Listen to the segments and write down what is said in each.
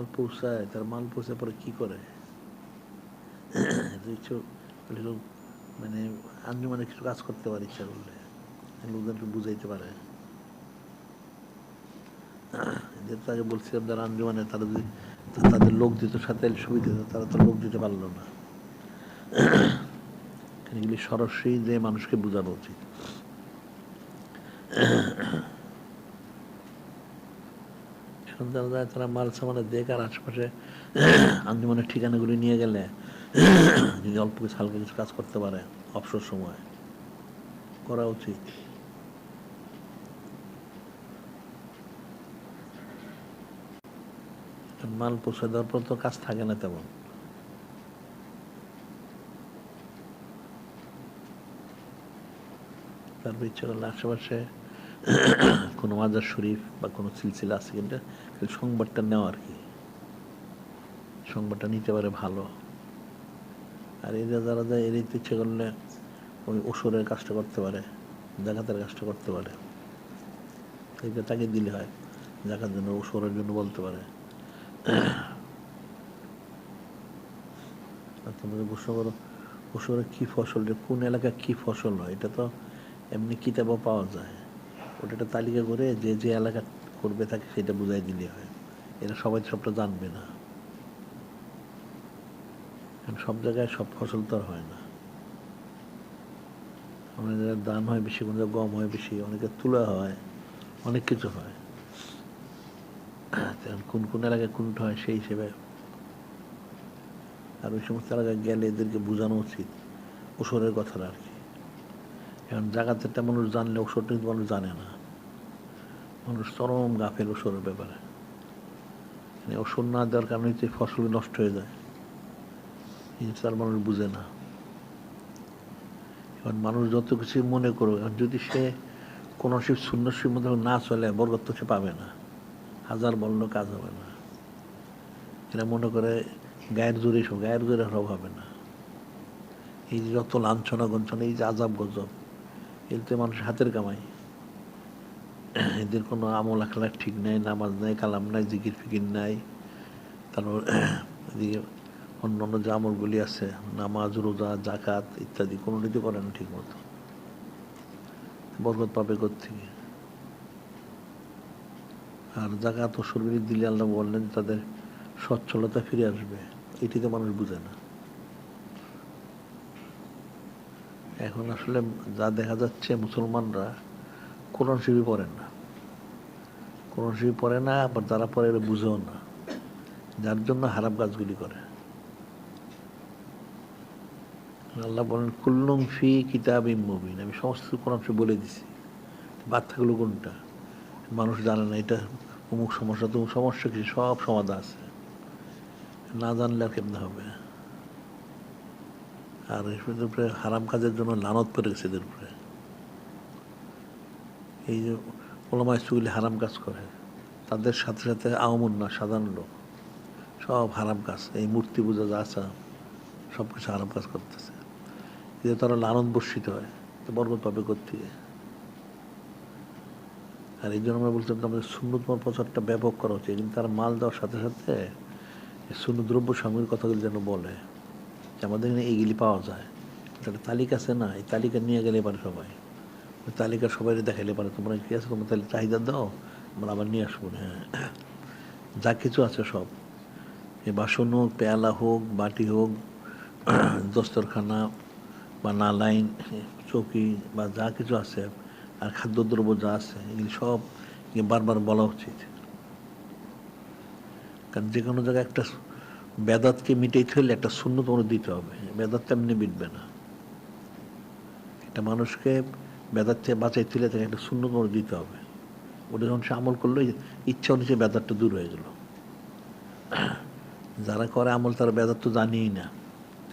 মাল পৌঁছায়, তার মাল পৌঁছায় পরে কী করে? মানে আঞ্জুমানে কিছু কাজ করতে পারে ইচ্ছা করলে, লোকজনকে বুঝাইতে পারে। যেহেতু আগে বলছিলাম যারা আঞ্জুমানে, তারা যদি তাদের লোক দিত সাথে সুবিধা দিত, তারা তো লোক দিতে পারলো না। এগুলি সরাসরি যে মানুষকে বোঝানো উচিত। এখন যারা যায় তারা মাল সামানে দেখ, আর আশেপাশে আঞ্জুমানের ঠিকানাগুলি নিয়ে গেলে যদি অল্প কিছু হালকা কিছু কাজ করতে পারে অবসর সময়, করা উচিত। মাল পৌঁছে দেওয়ার পর তো কাজ থাকে না তেমন। তারপর ইচ্ছা করলে আশেপাশে কোনো মাজার শরীফ বা কোনো সিলসিলা আছে কিনা সংবাদটা নেওয়া আর কি, সংবাদটা নিতে পারে ভালো। আর এরা যারা যায় এর ইচ্ছে করলে ওই ওসরের কাজটা করতে পারে, জাকাতের কাজটা করতে পারে। এইটা তাকে দিলে হয়, জাকাত জন্য ওসরের জন্য বলতে পারে। তোমাদের প্রশ্ন করো ওসরে কী ফসল, কোন এলাকায় কী ফসল হয়, এটা তো এমনি কিতাবও পাওয়া যায়। ওটা একটা তালিকা করে যে যে এলাকা করবে তাকে সেটা বুঝাই দিলে হয়। এরা সবাই সবটা জানবে না, কারণ সব জায়গায় সব ফসল তো আর হয় না। অনেক জায়গায় ধান হয় বেশি, কোনো জায়গায় গম হয় বেশি, অনেকের তুলা হয়, অনেক কিছু হয়। কোন কোন এলাকায় কোনটা হয় সেই হিসেবে। আর ওই সমস্ত এলাকায় গেলে এদেরকে বোঝানো উচিত ওসরের কথাটা আর কি। এখন জায়গাতেটা মানুষ জানলে ওসরটা কিন্তু মানুষ জানে না। মানুষ চরম গাফেল ওসরের ব্যাপারে। মানে ওসর না দেওয়ার কারণে যে ফসল নষ্ট হয়ে যায়, এই তার মানুষ বুঝে না। এখন মানুষ যত কিছু মনে করবে, যদি সে কোনো সে সুন্নতির মধ্যে না চলে বরকত তো সে পাবে না, হাজার বললেও কাজ হবে না। এরা মনে করে গায়ের জোরে সব হবে না। এই যে যত লাঞ্ছনা গঞ্ছনা, এই যে আজাব গজব, এতে মানুষের হাতের কামাই। এদের কোনো আমল আখলাক ঠিক নাই, নামাজ নাই, কালাম নাই, জিকির ফিকির নাই। তারপর এদিকে অন্য অন্য যে আমলগুলি আছে, নামাজ, রোজা, জাকাত ইত্যাদি, কোনোটিতে করে না ঠিক মতো। বরকত পাবে কোত্থেকে? আর জাকাত ও সরবরি দিলে আল্লাহ বললেন তাদের সচ্ছলতা ফিরে আসবে, এটিতে মানুষ বুঝে না। এখন আসলে যা দেখা যাচ্ছে, মুসলমানরা কোরআন শরীফ পড়েন না, কোরআন শরীফ পড়ে না, আবার যারা পড়ে এরা বুঝেও না, যার জন্য হারাম কাজগুলি করে। আল্লাহ বলেন কুল্লুম ফি কিতাবিম মুবিন, আমি সমস্ত কোরআন শরীফ বলে দিছি, বার্তাগুলো কোনটা মানুষ জানে না। এটা অমুক সমস্যা, তমুক সমস্যা, কিছু সব সমাধান আছে, না জানলে আর কেমনে হবে। আর এর উপরে হারাম কাজের জন্য লানত পড়ে গেছে এদের উপরে। এই যে ওলামা ইসুগুলি হারাম কাজ করে, তাদের সাথে সাথে আওয়ামুন না, সাধারণ লোক সব হারাম কাজ, এই মূর্তি পূজা যা আছে সব কিছু হারাম কাজ করতেছে। এতে তারা লানত বর্ষিত হয়, তো বরকত পাবে কোত্থেকে? আর এই জন্য আমরা বলছিলাম আমাদের সুন্নত প্রচারটা ব্যাপক করা উচিত, কিন্তু তারা মাল দেওয়ার সাথে সাথে সুন্নত দ্রব্য সামগ্রীর কথাগুলি যেন বলে যে আমাদের এখানে এইগুলি পাওয়া যায়। একটা তালিকা আছে না, এই তালিকা নিয়ে গেলে পারে সবাই, ওই তালিকা সবাই দেখাইলে পারে তোমরা কি আছে, তোমরা তাহলে চাহিদা দাও, আমরা আবার নিয়ে আসবো। হ্যাঁ, যা কিছু আছে সব, এই বাসন হোক, পেয়ালা হোক, বাটি হোক, দস্তরখানা বা নালাইন, চৌকি বা যা কিছু আছে, আর খাদ্যদ্রব্য যা আছে, এগুলি সব বারবার বলা উচিত। কারণ যে কোনো জায়গায় একটা বেদাতকে মিটাইতে হলে একটা সুন্নত মনে দিতে হবে, বেদাতটা এমনি মিটবে না। একটা মানুষকে বেদাত থেকে বাঁচাইতে হলে তাকে একটা সুন্নত মনে দিতে হবে, ওটা যখন সে আমল করলো ইচ্ছা অনুযায়ী বেদাতটা দূর হয়ে গেল। যারা করে আমল তারা বেদাত তো জানিয়েই না,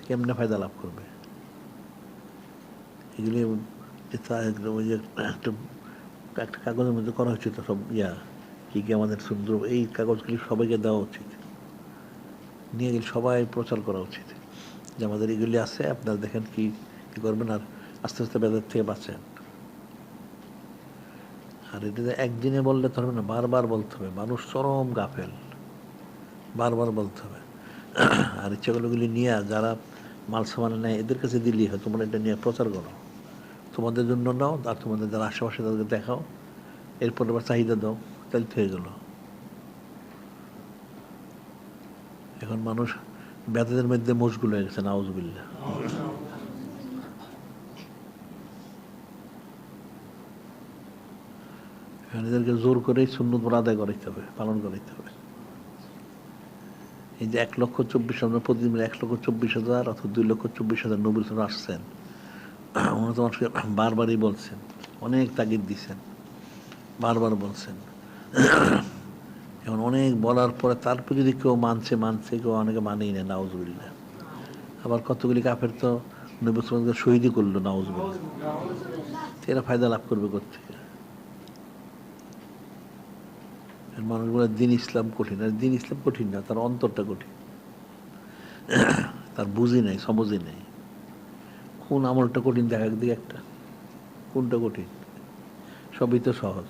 কেমনে ফায়দা লাভ করবে? এগুলি ওই যে একটা কাগজের মধ্যে করা হচ্ছে তো সব কি কি আমাদের সুন্দর, এই কাগজগুলি সবাইকে দেওয়া উচিত, নিয়ে গেলে সবাই প্রচার করা উচিত যে আমাদের এগুলি আছে, আপনারা দেখেন কি কি করবেন, আর আস্তে আস্তে বেদাত থেকে বাঁচেন। আর এটা একদিনে বললে তো হবে না, বারবার বলতে হবে। মানুষ চরম গাফেল, বারবার বলতে হবে। আর ইচ্ছাগুলোগুলি নিয়ে যারা মাল সামান নেয় এদের কাছে দিলেই হয়, তোমরা এটা নিয়ে প্রচার করো, তোমাদের জন্য নাও আর তোমাদের যারা আশেপাশে তাদেরকে দেখাও, এরপর আবার চাহিদা দাও, তাহলে তো হয়ে গেল। এখন মানুষ বেদাদের মধ্যে মশগুল হয়ে গেছে, নাউজুবিল্লাহ। এদেরকে জোর করেই সুন্নত আদায় করাইতে হবে, পালন করাইতে হবে। এই যে 1,24,000 প্রতিদিন 1,24,000 অথবা 2,24,000 নবী রাসূল আসছেন, উনি তো মানুষকে বারবারই বলছেন, অনেক তাগিদ দিচ্ছেন, বারবার বলছেন। এখন অনেক বলার পরে তারপর যদি কেউ মানছে, কেউ অনেকে মানেই না, নাউজুবিল্লাহ। আবার কতগুলি কাফের তো নবী রাসূলকে শহীদই করলো, নাউজুবিল্লাহ। এরা ফায়দা লাভ করবে কোত্থেকে? মানুষ বলে দিন ইসলাম কঠিন, আর দিন ইসলাম কঠিন না, তার অন্তরটা কঠিন, তার বুঝি নাই, সমঝই নেই। কোন আমলটা কঠিন দেখা দিকে একটা, কোনটা কঠিন? সবই তো সহজ।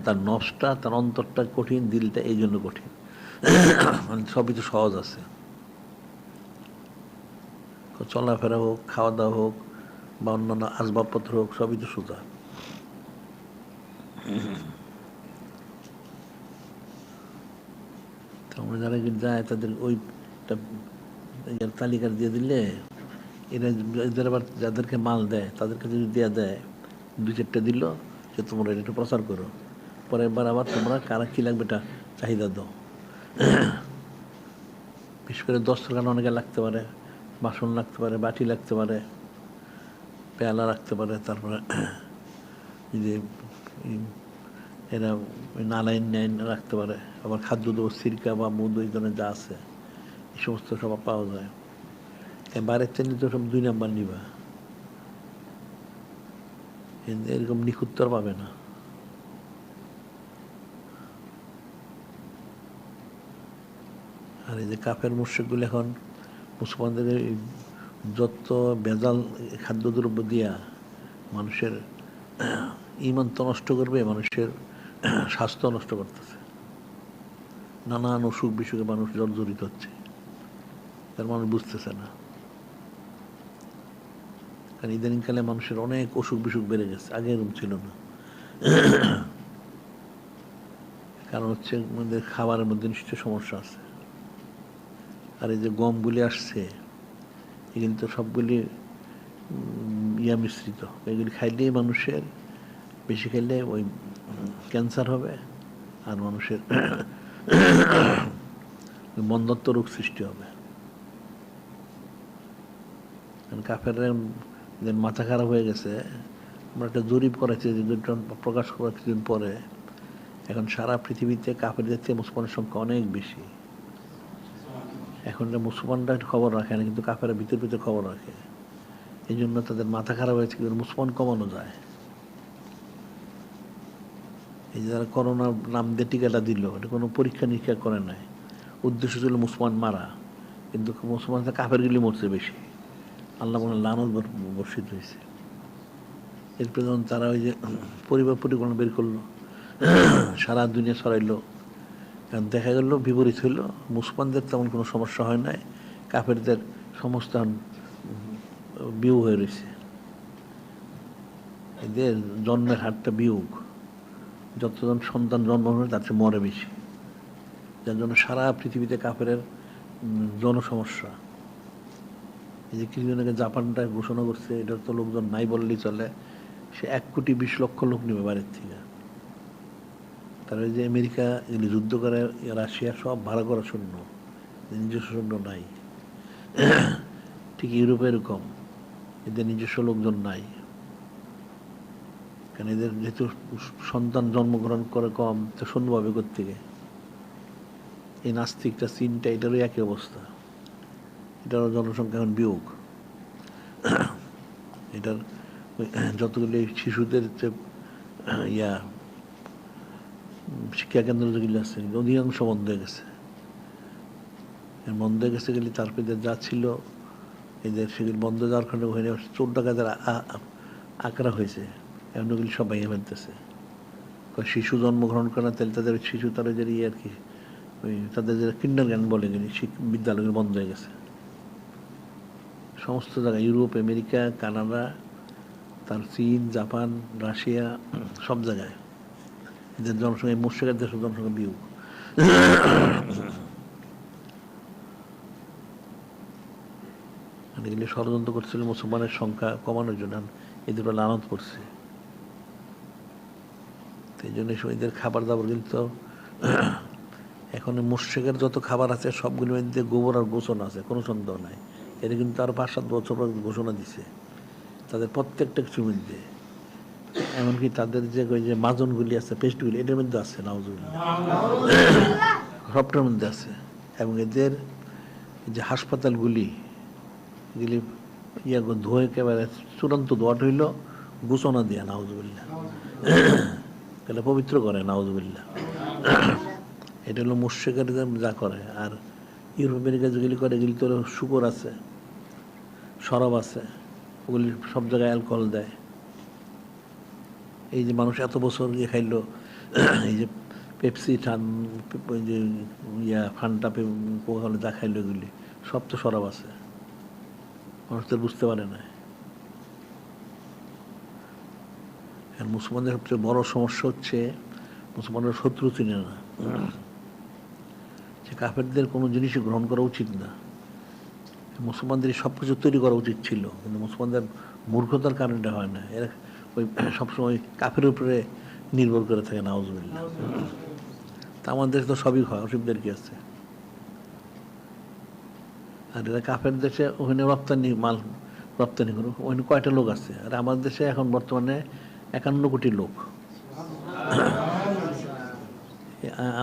তার নফসটা, তার অন্তরটা কঠিন, দিলটা এই জন্য কঠিন। সবই তো সহজ আছে, চলাফেরা হোক, খাওয়া দাওয়া হোক, বা অন্যান্য আসবাবপত্র হোক, সবই তো সোজা। আমরা যারা যায় তাদের ওই তালিকা দিয়ে দিলে, এরা এদের আবার যাদেরকে মাল দেয় তাদেরকে যদি দেওয়া দেয়, 2-4টা দিল যে তোমরা এটা একটু প্রচার করো, পরের বার আবার তোমরা কারা কী লাগবে এটা চাহিদা দাও। বিশেষ করে দস্তরখান অনেকে লাগতে পারে, বাসন লাগতে পারে, বাটি লাগতে পারে, পেয়ালা রাখতে পারে, তারপরে যে এরা নালাইন নাইন রাখতে পারে, আবার খাদ্যদ্রব্য সিরকা বা মধু এই ধরনের যা আছে এই সমস্ত সব পাওয়া যায়। বাইরের চেয়ে তো সব 2 নাম্বার নিবা, এরকম নিখুঁত পাবে না। আর এই যে কাফের মুশরিকগুলো এখন মুসলমানদের যত ভেজাল খাদ্যদ্রব্য দিয়া মানুষের ঈমান তো নষ্ট করবে, মানুষের স্বাস্থ্য নষ্ট করতেছে, নানান অসুখ বিসুখে মানুষ জর্জরিত হচ্ছে, তার মানুষ বুঝতেছে না। কারণ ইদানিংকালে মানুষের অনেক অসুখ বিসুখ বেড়ে গেছে, আগে এরকম ছিল না। কারণ হচ্ছে আমাদের খাবারের মধ্যে নিশ্চয় সমস্যা আছে। আর এই যে গমগুলি আসছে, এগুলি তো সবগুলি মিশ্রিত, এগুলি খাইলেই মানুষের, বেশি খাইলে ওই ক্যান্সার হবে, আর মানুষের মন্দত্ব রোগ সৃষ্টি হবে। কারণ কাফেররা মাথা খারাপ হয়ে গেছে। আমরা একটা জরিপ করেছি, যে জরিপটা প্রকাশ করার কিছুদিন পরে, এখন সারা পৃথিবীতে কাফেরদের চেয়ে মুসলমানের সংখ্যা অনেক বেশি। এখন মুসলমানরা খবর রাখে না, কিন্তু কাফেররা ভিতর খবর রাখে। এই জন্য তাদের মাথা খারাপ হয়েছে, কিন্তু মুসলমান কমানো যায়। এই যে যারা করোনার নাম দিয়ে টিকাটা দিল, এটা কোনো পরীক্ষা নিরীক্ষা করে নাই, উদ্দেশ্য ছিল মুসলমান মারা, কিন্তু মুসলমান কাফেরগুলি মরছে বেশি, আল্লাহ মনে লানত বর্ষিত হয়েছে। এরপরে যখন তারা ওই যে পরিবার পরিকল্পনা বের করলো, সারা দুনিয়া ছড়াইলো, কারণ দেখা গেল বিপরীত হইল, মুসলমানদের তেমন কোনো সমস্যা হয় নাই, কাফেরদের সমস্ত বিয়োগ হয়ে রয়েছে। এদের জন্মের হারটা বিয়োগ, যতজন সন্তান জন্ম হয় তার চেয়ে মরে বেশি, যার জন্য সারা পৃথিবীতে কাফেরের জনসমস্যা। এই যে কিছুদিন আগে জাপানটা ঘোষণা করছে, এটার তো লোকজন নাই বললেই চলে, সে 1,20,00,000 লোক নেবে বাইরের থেকে। তারা যে আমেরিকা এগুলি যুদ্ধ করে, রাশিয়া সব ভাড়া করা শূন্য, নিজস্ব সৈন্য নাই। ঠিক ইউরোপে এরকম, এদের নিজস্ব লোকজন নাই, কারণ এদের যেহেতু সন্তান জন্মগ্রহণ করে কম, তো সৈন্য পাবে কোত্থেকে? এই নাস্তিকটা চীনটা, এটারও একই অবস্থা, এটারও জনসংখ্যা এখন বিয়োগ। এটার যতগুলি শিশুদের শিক্ষা কেন্দ্র যেগুলি আছে, অধিকাংশ বন্ধ হয়ে গেছে। বন্ধ হয়ে গেছে গেলে তারপরে যা ছিল এদের, সেগুলি বন্ধ যাওয়ার কারণে ওখানে 14 টাকা যারা আকড়া হয়েছে, এমনগুলি সব ভেঙে ফেলতেছে। শিশু জন্মগ্রহণ করে না, তাহলে তাদের শিশু তারা যে আর কি ওই তাদের যে কিন্ডার জ্ঞান বলে গেলি বিদ্যালয় বন্ধ হয়ে গেছে সমস্ত জায়গায়, ইউরোপ, আমেরিকা, কানাডা, তার চীন, জাপান, রাশিয়া, সব জায়গায় এদের জনসংখ্যা, মুর্শিদাবাদ দেশের জনসংখ্যা বিয়োগ। এগুলি ষড়যন্ত্র করছিল মুসলমানের সংখ্যা কমানোর জন্য, এদের বেলা আনন্দ করছে। এই জন্য এদের খাবার দাবার কিন্তু এখন মুর্শিদের যত খাবার আছে সবগুলোর মধ্যে গোবর আর গোসন আছে, কোনো সন্দেহ নাই। এটা কিন্তু আরো 5-7 বছর ঘোষণা দিছে তাদের প্রত্যেকটা কিছুর মধ্যে, এমনকি তাদের যে ওই যে মাজনগুলি আছে, পেস্টগুলি, এটার মধ্যে আছে নাউজুবিল্লাহ, সবটার মধ্যে আছে। এবং এদের যে হাসপাতালগুলি এগুলি ধোয়ে একেবারে চূড়ান্ত দোয়াট হইল ঘোষণা দিয়া নাউজুবিল্লাহ, তাহলে পবিত্র করে নাউজুবিল্লাহ। এটা হলো মুর্শিকের যা করে। আর ইউরোপ আমেরিকা যেগুলি করে এগুলি তো শুকর আছে, শরাব আছে, ওগুলি সব জায়গায় অ্যালকোহল দেয়। এই যে মানুষ এত বছর খাইলো, এই যে পেপসি, যে ফান্টা, কোকা-কোলা যা খাইলো এগুলি সব তো শরাব আছে, মানুষ তো বুঝতে পারে না। আর মুসলমানদের সবচেয়ে বড় সমস্যা হচ্ছে মুসলমানরা শত্রু চিনে না। যে কাফেরদের কোনো জিনিসই গ্রহণ করা উচিত না, মুসলমানদের সব কিছু তৈরি করা উচিত ছিল, কিন্তু মুসলমানদের মূর্খতার কারণে হয় না। এরা ওই সবসময় কাফের উপরে নির্ভর করে থাকে নাউজুবিল্লাহ। তা আমাদের তো সবই হয়, অসুবিধার কি আছে? আর এরা কাফের দেশে ওখানে মাল রপ্তানি করুক, ওখানে কয়টা লোক আছে? আর আমাদের দেশে এখন বর্তমানে 51 কোটি লোক।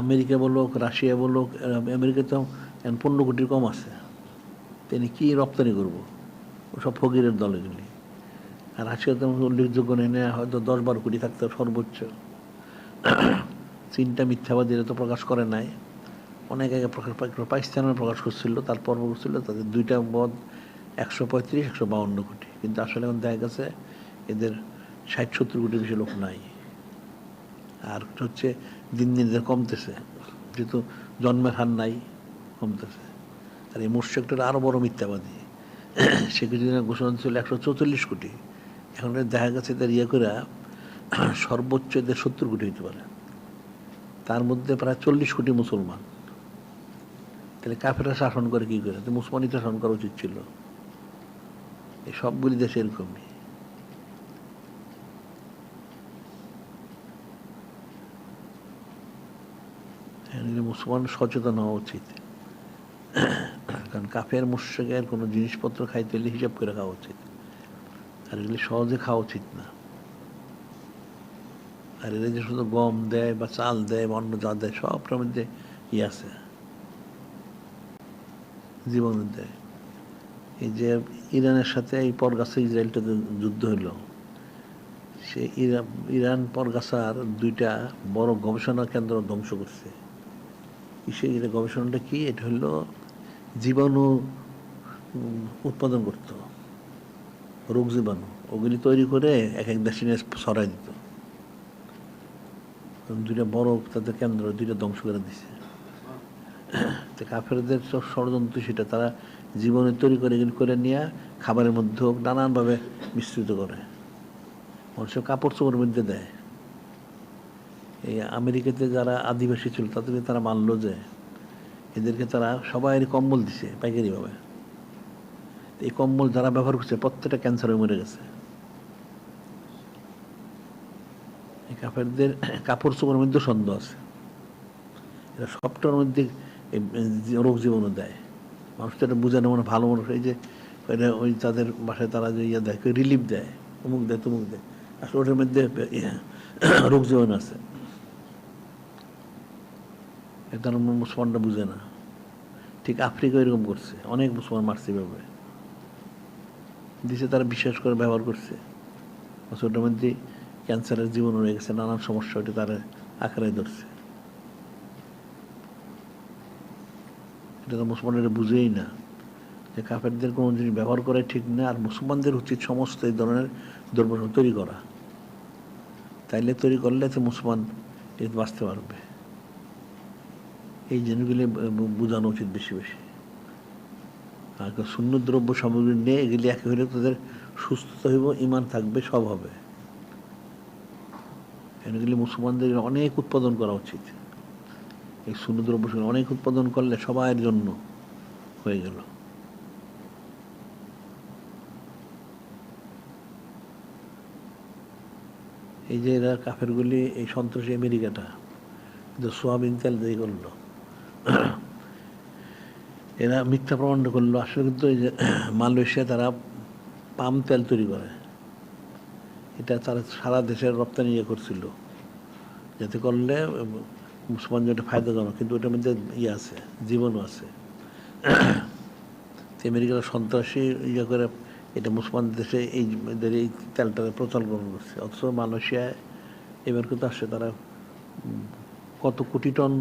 আমেরিকা বলুক, রাশিয়া বলুক, আমেরিকা তো 15 কোটির কম আছে। তিনি কি রপ্তানি করবো? ওসব ফকিরের দল এগুলি। আর রাশিয়াতে উল্লেখযোগ্য নেই, হয়তো 10-12 কোটি থাকতে সর্বোচ্চ। চীনটা মিথ্যাবাদী, তো প্রকাশ করে নাই, অনেক আগে পাকিস্তানের প্রকাশ করছিল, তারপর করছিল তাদের দুইটা মদ 135-152 কোটি, কিন্তু আসলে এখন দেখা গেছে এদের 60-70 কোটির বেশি লোক নাই। আর হচ্ছে দিন দিন এদের কমতেছে, যেহেতু জন্মের হার নাই, কমতেছে। আর এই মুর্শিকটা আরো বড় মিথ্যাবাদী, সে কিছুদিন ঘোষণা ছিল 144 কোটি, এখন দেখা গেছে এদের করে সর্বোচ্চ এদের 70 কোটি হইতে পারে, তার মধ্যে প্রায় 40 কোটি মুসলমান। তাহলে কাফেররা শাসন করে কি করে? তো মুসলমানই তো শাসন করা উচিত ছিল। এই সবগুলি দেশে এরকমই। মুসলমান সচেতন হওয়া উচিত, কারণ কাফের মুশরিকের কোনো জিনিসপত্র খাইতে হলে হিসাব করে খাওয়া উচিত, আর এগুলি সহজে খাওয়া উচিত না। আর এরা যে শুধু গম দেয় বা চাল দেয় বা অন্য যা দেয়, সবটার মধ্যে আছে, জীবন দেয়। এই যে ইরানের সাথে এই পরগাছা ইসরায়েলটাতে যুদ্ধ হইল, সে ইরান পরগাছার 2টা বড় গবেষণা কেন্দ্র ধ্বংস করছে। সেই গবেষণাটা কি? এটা হলো জীবাণু উৎপাদন করত, রোগ জীবাণু, ওগুলি তৈরি করে এক এক দেশে ছড়াই দিত। 2টা বড় তাদের কেন্দ্র 2টা ধ্বংস করে দিছে। কাফেরদের ষড়যন্ত্র সেটা, তারা জীবনে তৈরি করে করে নিয়ে খাবারের মধ্যে নানানভাবে মিশ্রিত করে, মানুষের কাপড় চোপড়ের মধ্যে দেয়। এই আমেরিকাতে যারা আদিবাসী ছিল তাদেরকে তারা মানলো যে এদেরকে তারা সবাই কম্বল দিছে পাইকারিভাবে, এই কম্বল যারা ব্যবহার করছে প্রত্যেকটা ক্যান্সারে মরে গেছে। এই কাফেরদের কাপড় চোপড়ের মধ্যে সন্দেহ আছে, এরা সবটার মধ্যে রোগ জীবাণু দেয়। মানুষ তো এটা বুঝে না, মানে ভালো মানুষ। এই যে ওই তাদের বাসায় তারা যে দেয়, রিলিফ দেয়, অমুক দেয় তমুক দেয়, আসলে ওটার মধ্যে রোগ জীবাণু আছে। এটা মুসলমানরা বুঝে না। ঠিক আফ্রিকা এরকম করছে, অনেক মুসলমান মারছে এভাবে দিছে, তারা বিশ্বাস করে ব্যবহার করছে, ওটার মধ্যে ক্যান্সারের জীবন রয়ে গেছে, নানান সমস্যা ওটা তারা আকারে ধরছে। এটা তো মুসলমানেরা বুঝেই না যে কাফেরদের কোনো জিনিস ব্যবহার করা ঠিক না, আর মুসলমানদের উচিত সমস্ত এই ধরনের দ্রব্য তৈরি করা। তাইলে তৈরি করলে তো মুসলমান এর বাঁচতে পারবে। এই জিনিসগুলি বোঝানো উচিত বেশি বেশি। আর সুন্নত দ্রব্য সামগ্রী নিয়ে এগুলি একে হলে তাদের সুস্থতা হইব, ইমান থাকবে, সব হবে। এগুলি মুসলমানদের অনেক উৎপাদন করা উচিত। এই সুন্নত দ্রব্য অনেক উৎপাদন করলে সবার জন্য হয়ে গেল। এই যে এরা কাফেরগুলি, এই সন্ত্রাসী আমেরিকাটা যে সোয়াবিন তেল দিয়ে করলো, এরা মিথ্যা প্রমাণ করলো। আসলে কিন্তু এই যে মালয়েশিয়া তারা পাম তেল তৈরি করে, এটা তারা সারা দেশের রপ্তানি করছিল, যাতে করলে মুসলমান যেটা ফায়দাজনক, কিন্তু ওটার মধ্যে আছে, জীবনও আছে। আমেরিকার সন্ত্রাসী করে এটা মুসলমান দেশে এই তেলটা প্রচলন করছে। অথচ মালয়েশিয়ায় এবার কিন্তু আসছে, তারা কত কোটি টন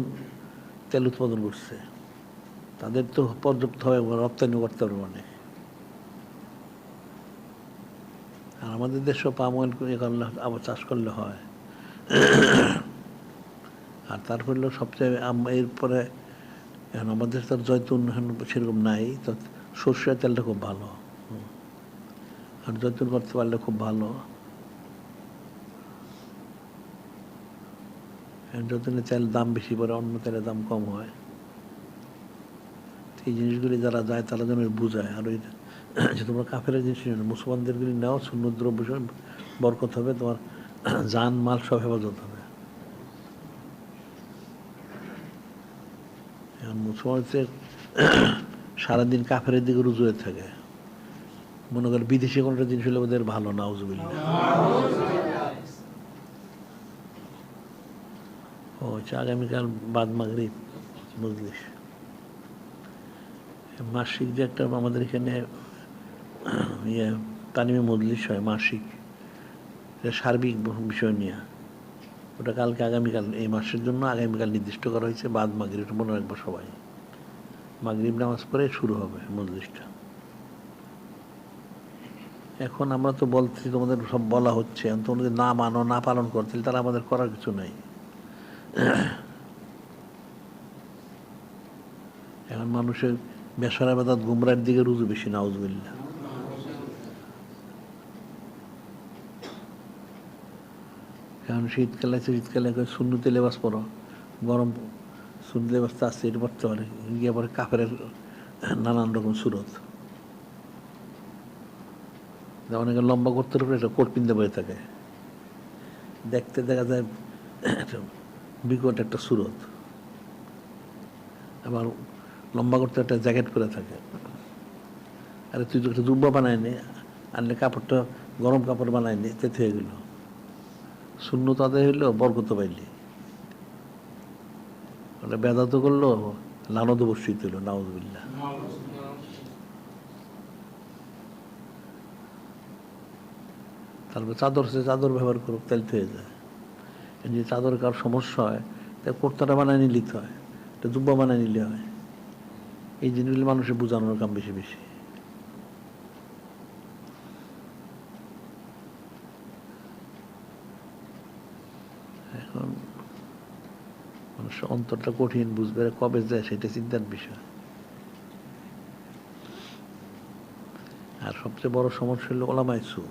তেল উৎপাদন করছে, তাদের তো পর্যাপ্তভাবে রপ্তানি করতে পারবে মানে। আর আমাদের দেশেও পাম অয়েল করলে আবার চাষ করলে হয়। আর তারপর হলো সবচেয়ে এরপরে এখন আমাদের তার জয়তুন সেরকম নাই, তো সর্ষের তেলটা খুব ভালো, আর জয়তুন করতে পারলে খুব ভালো। জয়তুনের তেল দাম বেশি পড়ে, অন্য তেলের দাম কম হয়। এই জিনিসগুলি যারা যায় তারা যেন বুঝায়। আর ওই যে তোমরা কাফের জিনিস মুসলমানদেরগুলি নাও, সুন্নত দ্রব্য বরকত হবে, তোমার জান মাল সব হেফাজত হবে। এখন মুসলমানদের সারাদিন কাফের দিকে রুজু হয়ে থাকে, মনে করে বিদেশি কোনটা জিনিস হলে ওদের ভালো, নাউজুবিল্লাহ। ও আগামীকাল বাদ মাগরিব মজলিস, মাসিক যে একটা আমাদের এখানে তালিমে মজলিস হয় মাসিক, সার্বিক বিষয় নিয়ে, ওটা কালকে আগামীকাল এই মাসের জন্য আগামীকাল নির্দিষ্ট করা হয়েছে। বাদ মাগরিব মনে রাখবো সবাই, মাগরিব নামাজ পড়ে শুরু হবে মজলিসটা। এখন আমরা তো বলছি, তোমাদের সব বলা হচ্ছে, তোমরা যদি না মানো, না পালন করতে, তাহলে আমাদের করার কিছু নাই। এখন মানুষের বেসরা বেদাত গুমরার দিকে রুজু বেশি, নাউজুবিল্লাহ। এখন শীতকালে সুন্নতি লেবাস পরো, গরম সুন্নতি লেবাস তো আসছে, এটা পড়তে পারে, গিয়ে পরে কাফের নানান রকম সুরত। অনেকে লম্বা করতে পারে, এটা কোট পিনতে বয়ে থাকে, দেখতে দেখা যায় বিকট একটা সুরত। আবার লম্বা করতে একটা জ্যাকেট পরে থাকে। আরে তুই তো একটা জুব্বা বানায় নি, আনলে কাপড়টা গরম কাপড় বানায় নি, তেতে হয়ে গেল। শূন্যত আদায় হইলো, বরকত পাইলি। ওটা বেদাত করলো, লানত বর্ষিত হইল, নাউজুবিল্লাহ। তারপর চাদর ব্যবহার করুক, তাহলে হয়ে যায়। যদি চাদর কার সমস্যা হয়, তাই কোর্তাটা বানায় নিতে হয়, এটা জুব্বা বানায় নিলে হয়। এই জিনিসগুলি মানুষের বোঝানোর কাম বেশি বেশি। এখন মানুষের অন্তরটা কঠিন, বুঝবে কবে যায় সেটা চিন্তার বিষয়। আর সবচেয়ে বড় সমস্যা হলো ওলামায়ে সু।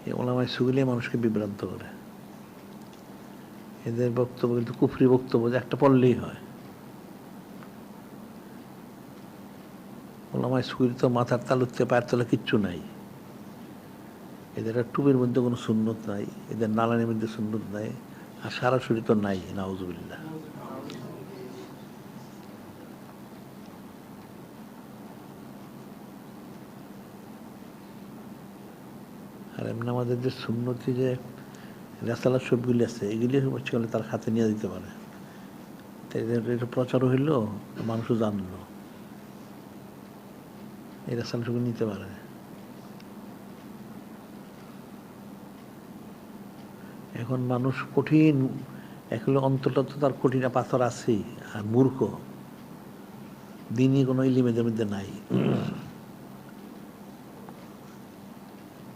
এই ওলামায়ে সুগুলি মানুষকে বিভ্রান্ত করে। এদের বক্তব্য কিন্তু কুফরি বক্তব্য, যে একটা পড়লেই হয়। ওলামায়ে সুগুলি তো মাথার তালুতে পায়ের তলা কিচ্ছু নাই। এদের টুপির মধ্যে কোনো সুন্নত নাই, এদের নালানের মধ্যে সুন্নত নাই, আর সরাসরি তো নাই, নাউজুবিল্লাহ। আর এমনি আমাদের যে সুন্নতি যে রেসালা সবগুলি আছে, এগুলি হচ্ছে তার হাতে নিয়ে দিতে পারে, এটা প্রচারও হইলো, মানুষও জানলো, এই রেসালা সবগুলি নিতে পারে। এখন মানুষ কঠিন, এখন অন্তরটা তো তার কঠিন পাথর আছেই, আর মূর্খ, দিনই কোনো ইলিমেদের মধ্যে নাই।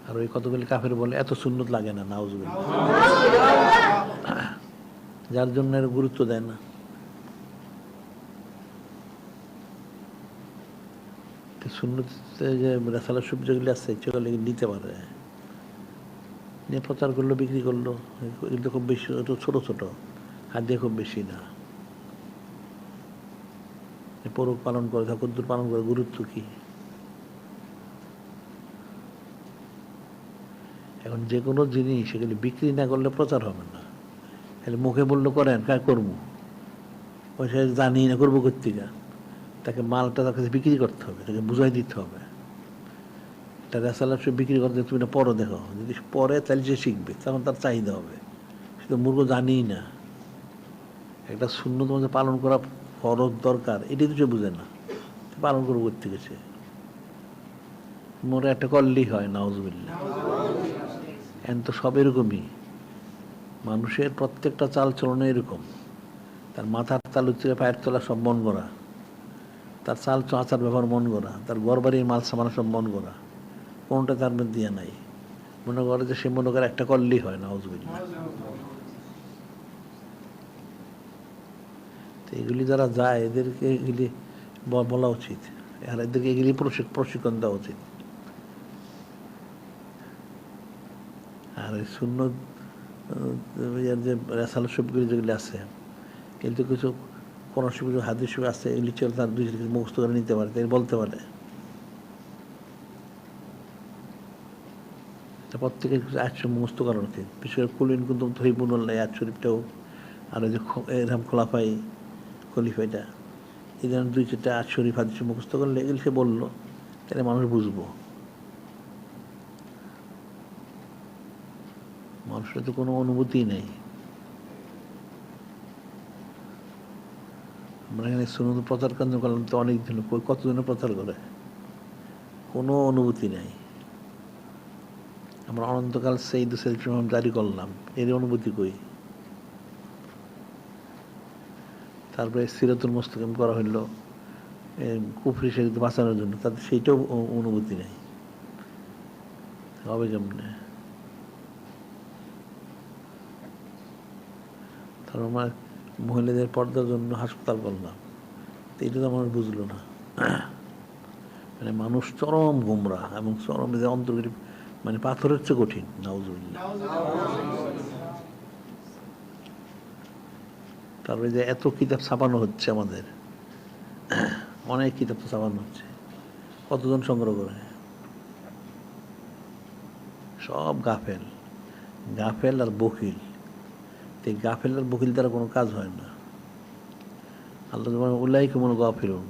আর আর ওই কতগুলি কাফের বলে এত সুন্নত লাগে না, নাউজুবিল্লাহ, যার জন্য এর গুরুত্ব দেয় না। সুন্নতে যে রেসালা সব যেগুলি আছে সেগুলি নিতে পারে, নিয়ে প্রচার করলো, বিক্রি করলো, এগুলো খুব বেশি, ছোট ছোট হাত দিয়ে, খুব বেশি না। পরক পালন করে, ঠাকুর পালন করে, গুরুত্ব কি? এখন যে কোনো জিনিস সেগুলি বিক্রি না করলে প্রচার হবে না। খালি মুখে বললো করেন, কাজ করবো, ওই সে জানি না করবো কর্তিকা, তাকে মালটা তার কাছে বিক্রি করতে হবে, তাকে বুঝাই দিতে হবে। এটা রেসালা সে বিক্রি করতে, তুমি না পরে দেখো, যদি পরে তাহলে সে শিখবে, তখন তার চাহিদা হবে। সে তো মূর্খ জানিই না একটা সুন্নত মধ্যে পালন করা ফরজ দরকার, এটাই তো সে বুঝে না, পালন করবো করতে গেছে, মোরে একটা করলেই হয়, নাউজুবিল্লাহ। এখন তো সব এরকমই, মানুষের প্রত্যেকটা চাল চলন এরকম, তার মাথার তালু থেকে পায়ের তলা সব মন করা, তার চাল আচার ব্যবহার মন করা, তার ঘর বাড়ির মাল সামান সব মন করা, কোনটা তার মধ্যে দিয়ে নাই। মনে করে যে সে মনে করে একটা করলেই হয়, নাউজুবিল্লাহ। তো এগুলি যারা যায় এদেরকে এগুলি বলা উচিত, আর এদেরকে এগুলি প্রশিক্ষণ দেওয়া উচিত। আর এই সুন্নত যে রেসালা সবগুলি যেগুলি আছে, কিন্তু কিছু কোন কিছু হাদিস আছে, এগুলি চলে তার দুই মুখস্থ করে নিতে পারে, তাই বলতে পারে। প্রত্যেকের কিছু আয়াত শরীফ মুখস্থ করা উচিত, বিশেষ করে কুল ইন কুনতুম তুহিব্বুনাল্লাহ আয়াত শরীফটাও, আর ওই যে এরকম খলিফাইটা, এই ধরনের 2-4টা আয়াত শরীফ হাদিস মুখস্থ করলে, এগুলি সে বললো, তাহলে মানুষ বুঝবো। মানুষের তো কোনো অনুভূতি নেই। আমরা এখানে সুন্নত প্রচার কেন্দ্র করলাম তো অনেক দিন, কতজনে প্রচার করে, কোনো অনুভূতি নেই। আমরা অনন্তকাল সেই সেলফিম জারি করলাম, এর অনুভূতি কই? তারপরে সিরাতুল মুস্তাকিম করা হইলো কুফরি শরীর বাঁচানোর জন্য, তাদের সেইটাও অনুভূতি নেই, হবে কেমনে? তারপর আমার মহিলাদের পর্দার জন্য হাসপাতাল করলাম, এটা তো মানুষ বুঝলো না। মানে মানুষ চরম গোমরা, এবং চরম অন্তর্গত, মানে পাথরের চেয়ে কঠিন, নাউজুবিল্লাহ। তারপরে যে এত কিতাব ছাপানো হচ্ছে, আমাদের অনেক কিতাব তো ছাপানো হচ্ছে, কতজন সংগ্রহ করে? সব গাফেল, গাফেল আর বকিল। এই গাফেল আর বকিল দ্বারা কোনো কাজ হয় না। আল্লাহ উল্লাইকুম গাফিলুন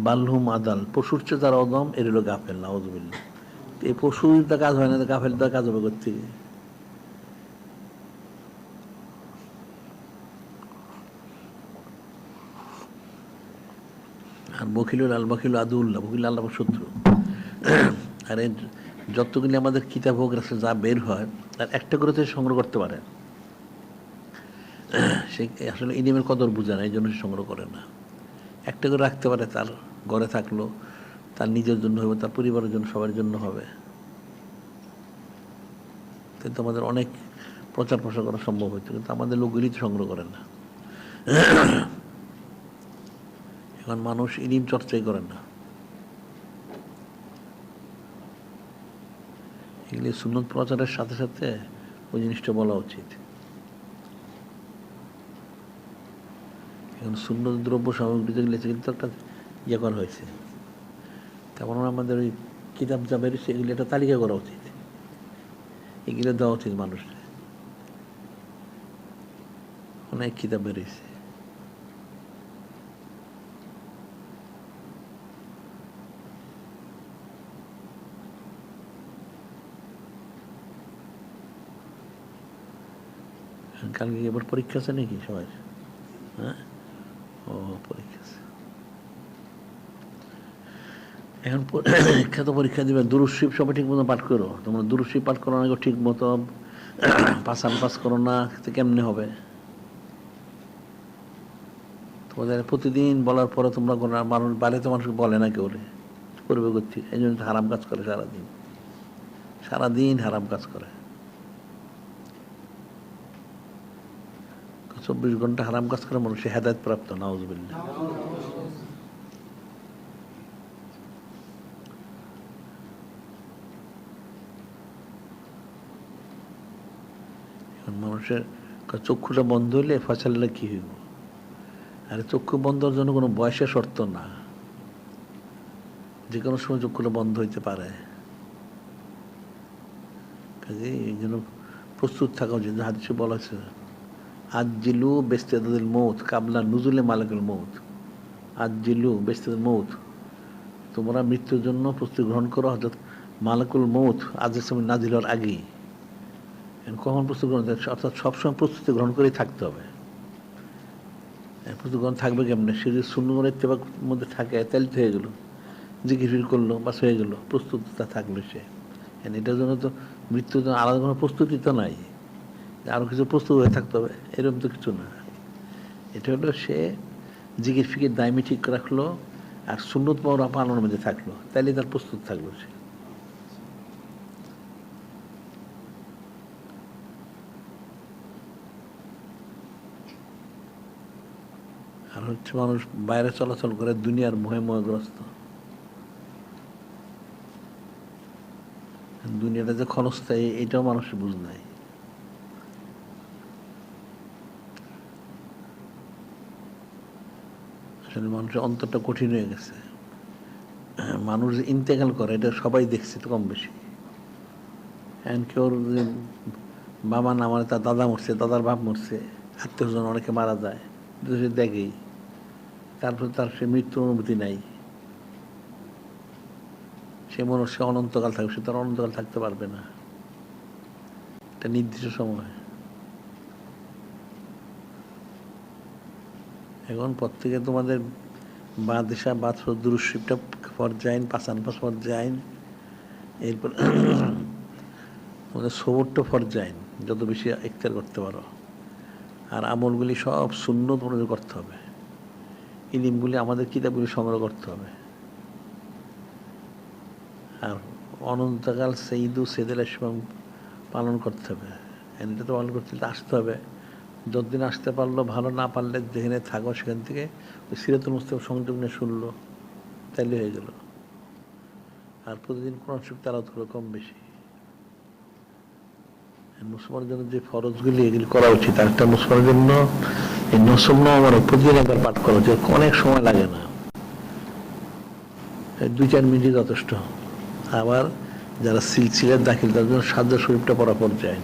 বালহুম আদাল, পশুর চেয়ে যারা অদম, এর হলো গাফেল, নাউজুবিল্লাহ। এই পশুর দ্বারা কাজ হয় না, গাফেল দ্বারা কাজ হবে কোত্থেকে? আর বকিলুল আল বকিল আদুল্লাহ, বকিল আল্লাহ শত্রু। আর যতগুলি আমাদের কিতাব হোক যা বের হয়, আর একটা করে সংগ্রহ করতে পারে, সে আসলে ইলিমের কদর বুঝে না, এই জন্য সে সংগ্রহ করে না। একটা করে রাখতে পারে, তার ঘরে থাকলো, তার নিজের জন্য হবে, তার পরিবারের জন্য, সবার জন্য হবে। কিন্তু আমাদের অনেক প্রচার প্রসার করা সম্ভব হচ্ছে, কিন্তু আমাদের লোকগুলি তো সংগ্রহ করে না। এখন মানুষ ইলিম চর্চাই করে না। এগুলি সুন্নত প্রচারের সাথে সাথে ওই জিনিসটা বলা উচিত। এখন সুন্নত দ্রব্য সামগ্রী যেগুলি কিন্তু একটা ইয়ে করা হয়েছে, তেমন আমাদের ওই কিতাব যা বেরিয়েছে, এগুলি একটা তালিকা করা উচিত, এগুলো দেওয়া উচিত মানুষকে। অনেক কিতাব বেরিয়েছে, কালকে এবার পরীক্ষা আছে নাকি সবাই? হ্যাঁ, ও পরীক্ষা আছে। এখন পরীক্ষা তো পরীক্ষা দিবে, দুরূদ শরীফ সবাই ঠিক মতো পাঠ করো। তোমরা দুরূদ শরীফ পাঠ করো না, ঠিক মতো পাস করো না, কেমনে হবে? তোমাদের প্রতিদিন বলার পরে তোমরা মানুষ বাড়িতে মানুষকে বলে না, কেউ করবে করছি, এই জন্য হারাম কাজ করে সারাদিন। সারাদিন হারাম কাজ করে, 24 ঘন্টা হারাম কাজ করে মানুষ হেদায়েত প্রাপ্ত, নাউজুবিল্লাহ। এখন মানুষের চক্ষুটা বন্ধ হইলে ফয়সালা কি হইব? আরে চক্ষু বন্ধ হওয়ার জন্য কোনো বয়সের শর্ত না, যে কোনো সময় চক্ষুটা বন্ধ হইতে পারে। কাজে এই জন্য প্রস্তুত থাকা উচিত। হাদিসে বলা হয়েছে আজিলু বিস্তিদাদিল মউত কাবলা নুজুলে মালাকুল মউত। আজিলু বিস্তিদাদিল মউত, তোমরা মৃত্যুর জন্য প্রস্তুতি গ্রহণ করো হযরত মালাকুল মউত আজের সময় নাজিল হওয়ার আগেই। কখন প্রস্তুতি গ্রহণ, অর্থাৎ সবসময় প্রস্তুতি গ্রহণ করেই থাকতে হবে। প্রস্তুতি গ্রহণ থাকবে কেমনে? সে যদি সুন্নতের ইত্তেবার মধ্যে থাকে তাহলে তো হয়ে গেল, জিকির করলো বাস হয়ে গেল, প্রস্তুতটা থাকলো সে। এটার জন্য তো মৃত্যুর জন্য আলাদা কোনো প্রস্তুতি তো নাই, আরও কিছু প্রস্তুত হয়ে থাকতে হবে, এরকম তো কিছু না। এটা হলো সে জিকির ফিকির দায়মি ঠিক রাখলো আর সুন্নত পালনের মধ্যে থাকলো, তাইলে তার প্রস্তুত থাকলো সে। আর হচ্ছে মানুষ বাইরে চলাচল করে দুনিয়ার মোহে মোহগ্রস্ত। দুনিয়াটা যে ক্ষণস্থায়ী এটাও মানুষের বুঝ নাই। আসলে মানুষের অন্তরটা কঠিন হয়ে গেছে। মানুষ যে ইন্তেকাল করে এটা সবাই দেখছে তো কম বেশি। কেউ বাবা না মানে তার দাদা মরছে, দাদার বাপ মরছে, আত্মীয় স্বজন অনেকে মারা যায়, সে দেখেই। তারপর তার সে মৃত্যুর অনুভূতি নাই। সে মনে সে অনন্তকাল থাকবে, সে তার অনন্তকাল থাকতে পারবে না, একটা নির্দিষ্ট সময়। এখন প্রত্যেকে তোমাদের বাদেশা বাথর দুরুশিপটা ফরজাইন, পাসান পাস ফরজাইন, এরপর তোমাদের সবরটা ফরজাইন, যত বেশি ইখতিয়ার করতে পারো। আর আমলগুলি সব সুন্নত অনুযায়ী করতে হবে। ইলিমগুলি আমাদের কিতাবগুলি সংগ্রহ করতে হবে। আর অনন্তকাল সেইদু সেদের ইসলাম পালন করতে হবে। এটা তো পালন করতে আসতে হবে। যতদিন আসতে পারলো ভালো, না পারলে যেখানে থাকো সেখান থেকে ওই সিরাতুল মুস্তাকিম সংযোগ নিয়ে শুনলো, তাইলে হয়ে গেল। আর প্রতিদিন কোরআন শরীফ তেলাওয়াত করো কম বেশি। মুসলমানের জন্য যে ফরজগুলি এগুলি করা উচিত। আর একটা মুসলমানের জন্য এই নসল আমার প্রতিদিন একবার পাঠ করা উচিত, অনেক সময় লাগে না, 2-4 মিনিট যথেষ্ট। আবার যারা সিলসিলার দাখিল তার জন্য সাজ্জা শরীফটা পড়া পর্যায়,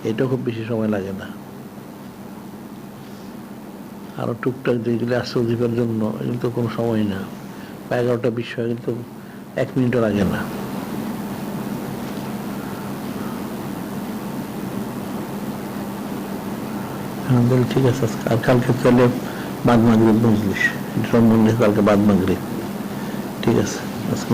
এটাও খুব বেশি সময় লাগে না। আরও টুকটাক যেগুলি আসছে অধিকার জন্য এগুলো তো কোনো সময় না, 11টা বিষয় কিন্তু 1 মিনিটও লাগে না। ঠিক আছে, আর কালকে চলে বাদ মাগরিব মজলিস, কালকে বাদ মাগরিব। ঠিক আছে, আজকে